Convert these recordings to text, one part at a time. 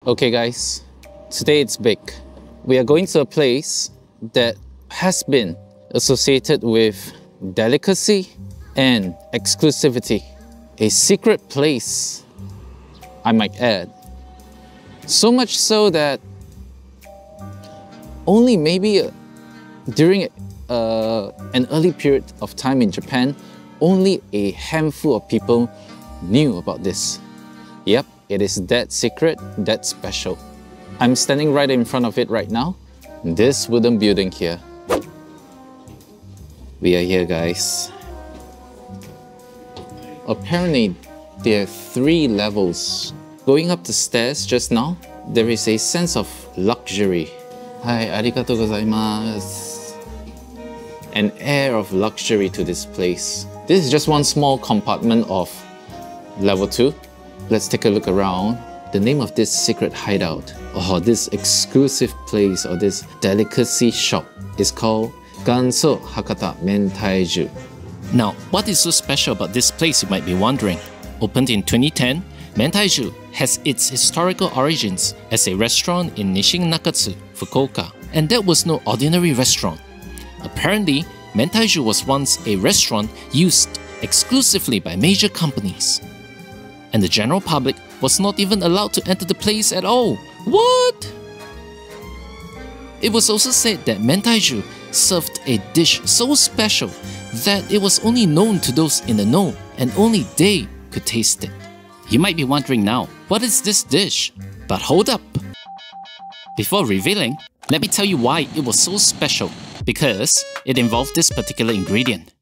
Okay guys, today it's big. We are going to a place that has been associated with delicacy and exclusivity. A secret place, I might add. So much so that only maybe during an early period of time in Japan, only a handful of people knew about this. Yep, it is that secret, that special. I'm standing right in front of it right now. This wooden building here. We are here, guys. Apparently, there are 3 levels. Going up the stairs just now, there is a sense of luxury. Hi, arigatou gozaimasu. An air of luxury to this place. This is just one small compartment of level 2. Let's take a look around. The name of this secret hideout, or this exclusive place, or this delicacy shop, is called Ganso Hakata Mentaiju. Now, what is so special about this place, you might be wondering? Opened in 2010, Mentaiju has its historical origins as a restaurant in Nishinakasu, Fukuoka. And that was no ordinary restaurant. Apparently, Mentaiju was once a restaurant used exclusively by major companies. And the general public was not even allowed to enter the place at all. What? It was also said that Mentaiju served a dish so special that it was only known to those in the know, and only they could taste it. You might be wondering now, what is this dish? But hold up! Before revealing, let me tell you why it was so special. Because it involved this particular ingredient.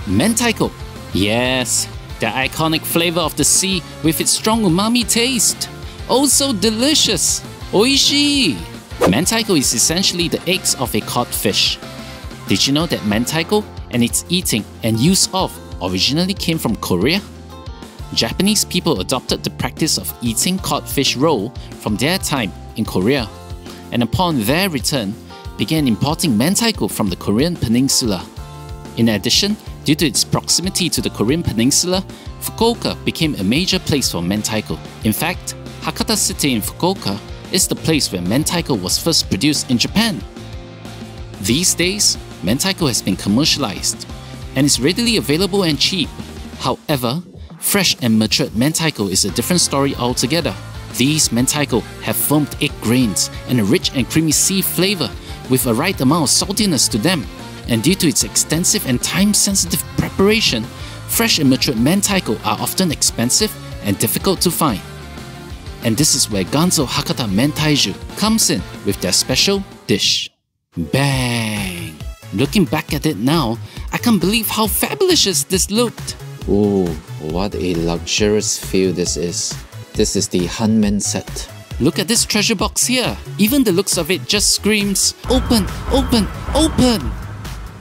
Mentaiko. Yes, the iconic flavor of the sea with its strong umami taste. Oh, so delicious! Oishii! Mentaiko is essentially the eggs of a cod fish. Did you know that mentaiko and its eating and use of originally came from Korea? Japanese people adopted the practice of eating codfish raw from their time in Korea, and upon their return, began importing mentaiko from the Korean peninsula. In addition, due to its proximity to the Korean peninsula, Fukuoka became a major place for mentaiko. In fact, Hakata city in Fukuoka is the place where mentaiko was first produced in Japan. These days, mentaiko has been commercialized and is readily available and cheap. However, fresh and matured mentaiko is a different story altogether. These mentaiko have firmed egg grains and a rich and creamy sea flavor with a right amount of saltiness to them. And due to its extensive and time-sensitive preparation, fresh and matured mentaiko are often expensive and difficult to find. And this is where Ganso Hakata Mentaiju comes in with their special dish. Bang! Looking back at it now, I can't believe how fabulous this looked. Ooh, what a luxurious feel this is. This is the Hanmen set. Look at this treasure box here. Even the looks of it just screams, open, open, open!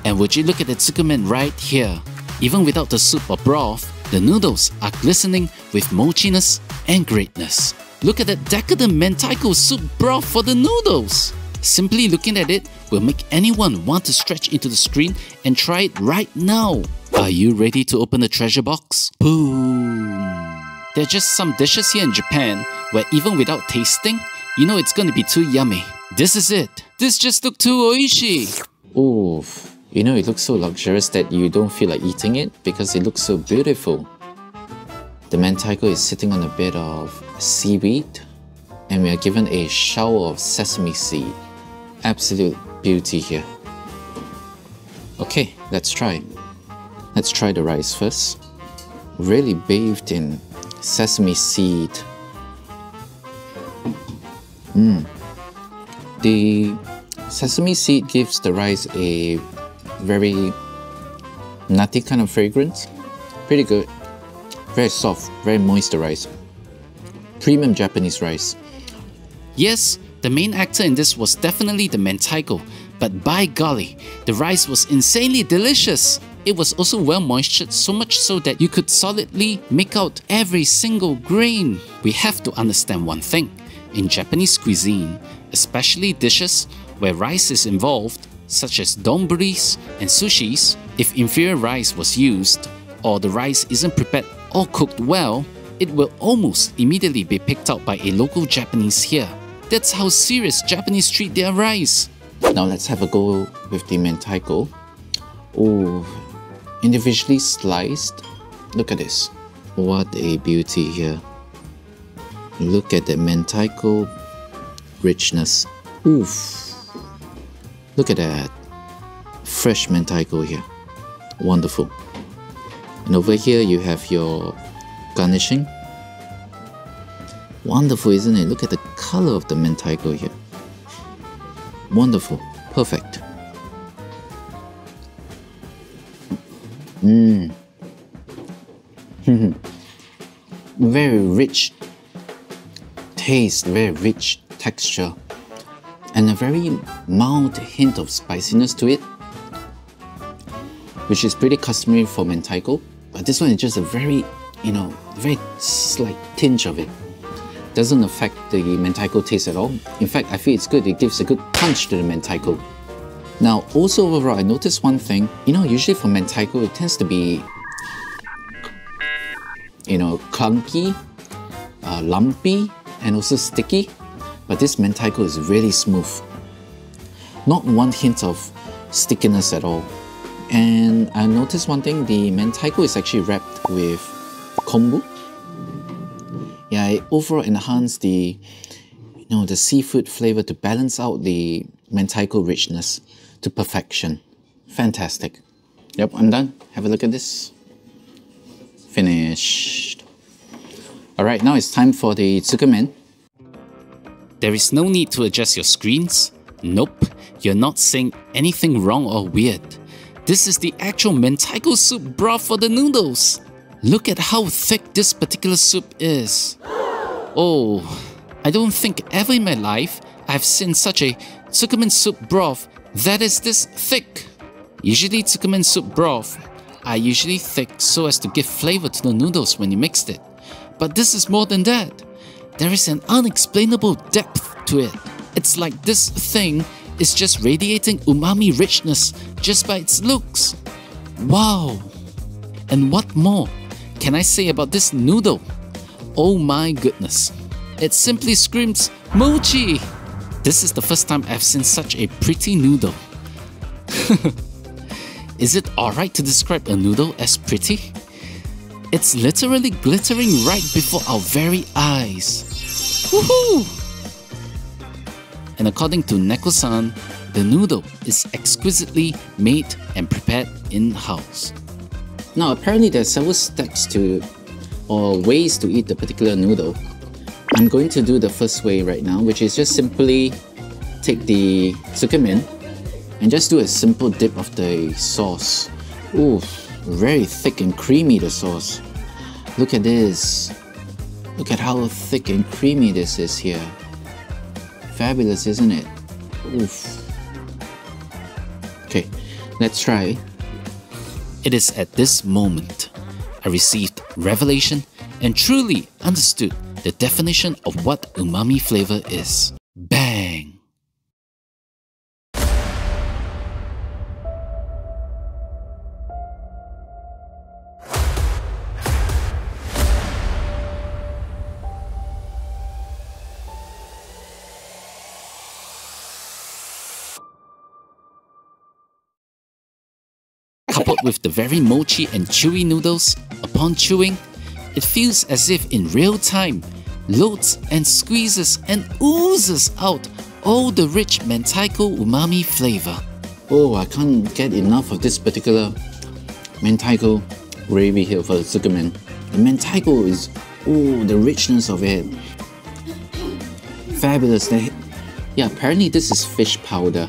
And would you look at the Tsukemen right here? Even without the soup or broth, the noodles are glistening with mochiness and greatness. Look at that decadent mentaiko soup broth for the noodles! Simply looking at it will make anyone want to stretch into the screen and try it right now. Are you ready to open the treasure box? Boom! There are just some dishes here in Japan where even without tasting, you know it's gonna be too yummy. This is it. This just looked too oishi. Ooh, you know it looks so luxurious that you don't feel like eating it because it looks so beautiful. The mentaiko is sitting on a bed of seaweed and we are given a shower of sesame seed. Absolute beauty here. Okay, let's try. Let's try the rice first. Really bathed in sesame seed. The sesame seed gives the rice a very nutty kind of fragrance. Pretty good. Very soft, very moisturized. Premium Japanese rice. Yes, the main actor in this was definitely the mentaiko, but by golly, the rice was insanely delicious. It was also well moistured, so much so that you could solidly make out every single grain. We have to understand one thing. In Japanese cuisine, especially dishes where rice is involved, such as donburis and sushis, if inferior rice was used, or the rice isn't prepared or cooked well, it will almost immediately be picked out by a local Japanese here. That's how serious Japanese treat their rice. Now let's have a go with the mentaiko. Oh, individually sliced. Look at this. What a beauty here. Look at the mentaiko richness. Oof. Look at that. Fresh mentaiko here. Wonderful. And over here you have your garnishing. Wonderful, isn't it? Look at the color of the mentaiko here. Wonderful. Perfect. Very rich taste, very rich texture, and a very mild hint of spiciness to it, which is pretty customary for mentaiko. But this one is just a very, very slight tinge of it. Doesn't affect the mentaiko taste at all. In fact, I feel it's good. It gives a good punch to the mentaiko. Now, also overall, I noticed one thing. Usually for mentaiko, it tends to be, clunky, lumpy, and also sticky. But this mentaiko is really smooth. Not one hint of stickiness at all. And I noticed one thing, the mentaiko is actually wrapped with kombu. Yeah, it overall enhanced the seafood flavor to balance out the mentaiko richness to perfection. Fantastic. Yep, I'm done. Have a look at this. Finished. Alright, now it's time for the Tsukemen. There is no need to adjust your screens. Nope, you're not saying anything wrong or weird. This is the actual mentaiko soup broth for the noodles. Look at how thick this particular soup is. Oh, I don't think ever in my life I've seen such a Tsukemen soup broth that is this thick. Usually Tsukemen soup broth are usually thick so as to give flavor to the noodles when you mixed it. But this is more than that. There is an unexplainable depth to it. It's like this thing is just radiating umami richness just by its looks. Wow! And what more can I say about this noodle? Oh my goodness. It simply screams mochi! This is the first time I've seen such a pretty noodle. Is it alright to describe a noodle as pretty? It's literally glittering right before our very eyes. Woohoo! And according to Neko-san, the noodle is exquisitely made and prepared in-house. Now apparently there are several steps or ways to eat the particular noodle. I'm going to do the first way right now, which is just simply take the Tsukemen and just do a simple dip of the sauce. Ooh, very thick and creamy the sauce. Look at this. Look at how thick and creamy this is here. Fabulous, isn't it? Oof. Okay, let's try. It is at this moment I received revelation and truly understood the definition of what umami flavor is. Bang! Coupled with the very mochi and chewy noodles, upon chewing, it feels as if in real time, loads and squeezes and oozes out all the rich mentaiko umami flavor. Oh, I can't get enough of this particular mentaiko gravy here for the Tsukemen. The mentaiko is, the richness of it. Fabulous. Yeah, apparently this is fish powder.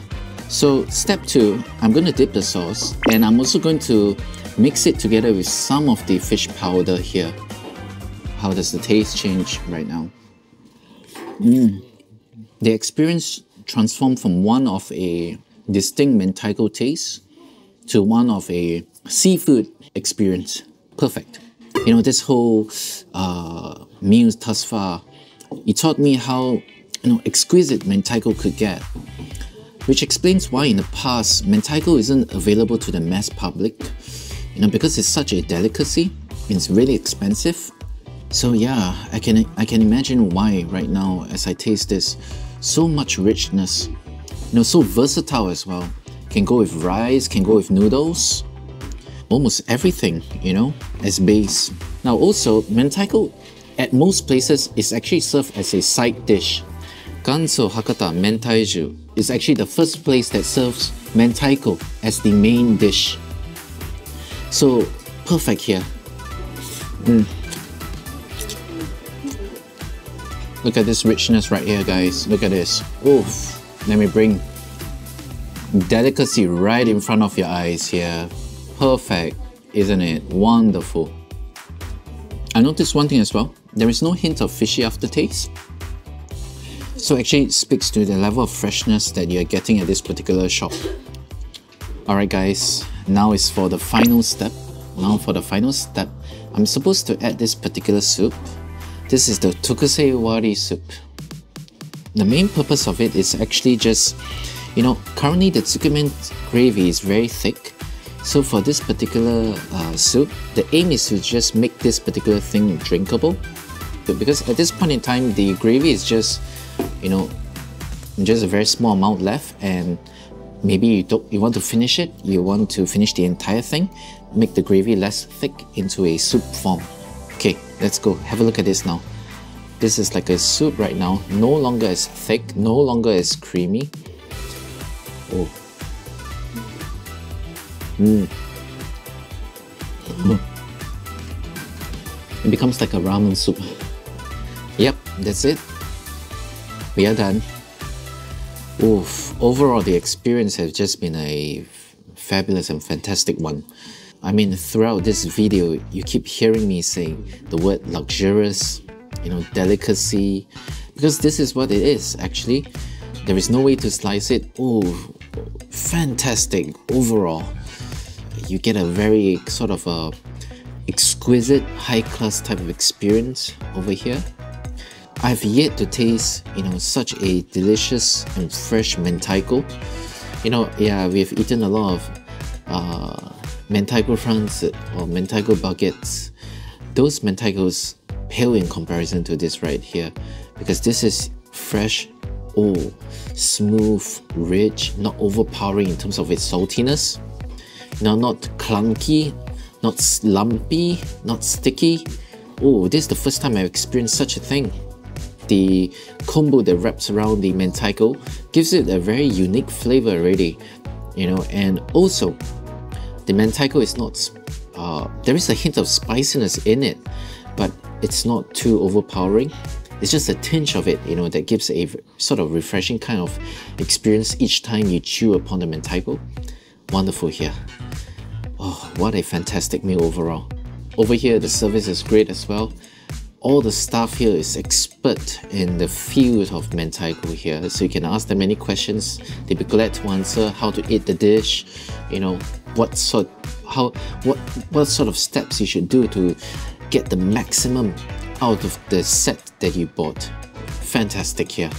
So step 2, I'm going to dip the sauce and I'm also going to mix it together with some of the fish powder here. How does the taste change right now? The experience transformed from one of a distinct mentaiko taste to one of a seafood experience. Perfect. This whole meal thus far, it taught me how exquisite mentaiko could get. Which explains why in the past, mentaiko isn't available to the mass public. Because it's such a delicacy, it's really expensive. So yeah, I can imagine why right now as I taste this, so much richness, so versatile as well. Can go with rice, can go with noodles, almost everything, as base. Now also, mentaiko at most places is actually served as a side dish. Ganso Hakata Mentaiju is actually the first place that serves mentaiko as the main dish. So perfect here. Look at this richness right here, guys. Look at this. Oof. Let me bring delicacy right in front of your eyes here. Perfect, isn't it? Wonderful. I noticed one thing as well. There is no hint of fishy aftertaste. So actually it speaks to the level of freshness that you're getting at this particular shop. Alright guys, now is for the final step. I'm supposed to add this particular soup. This is the Tokusei Wari soup. The main purpose of it is actually just, currently the Tsukemen gravy is very thick. So for this particular soup, the aim is to just make this particular thing drinkable. But because at this point in time, the gravy is just, just a very small amount left, and maybe you want to finish it, you want to finish the entire thing, make the gravy less thick into a soup form. Okay, let's go. Have a look at this now. This is like a soup right now, no longer as thick, no longer as creamy. Oh. It becomes like a ramen soup. Yep, that's it. We are done. Oof. Overall, the experience has just been a fabulous and fantastic one. I mean, throughout this video, you keep hearing me saying the word luxurious, delicacy, because this is what it is actually. There is no way to slice it. Oh, fantastic overall. You get a very sort of a exquisite, high-class type of experience over here. I've yet to taste, such a delicious and fresh mentaiko. Yeah, we've eaten a lot of mentaiko franz or mentaiko baguettes. Those mentaikos pale in comparison to this right here, because this is fresh, smooth, rich, not overpowering in terms of its saltiness. Not clunky, not lumpy, not sticky. This is the first time I've experienced such a thing. The combo that wraps around the mentaiko gives it a very unique flavor already, and also the mentaiko is not, there is a hint of spiciness in it, but it's not too overpowering. It's just a tinge of it, that gives a sort of refreshing kind of experience each time you chew upon the mentaiko. Wonderful here. Oh, what a fantastic meal overall. Over here, the service is great as well. All the staff here is expert in the field of mentaiko here, so you can ask them any questions. They'll be glad to answer how to eat the dish, what sort of steps you should do to get the maximum out of the set that you bought. Fantastic here.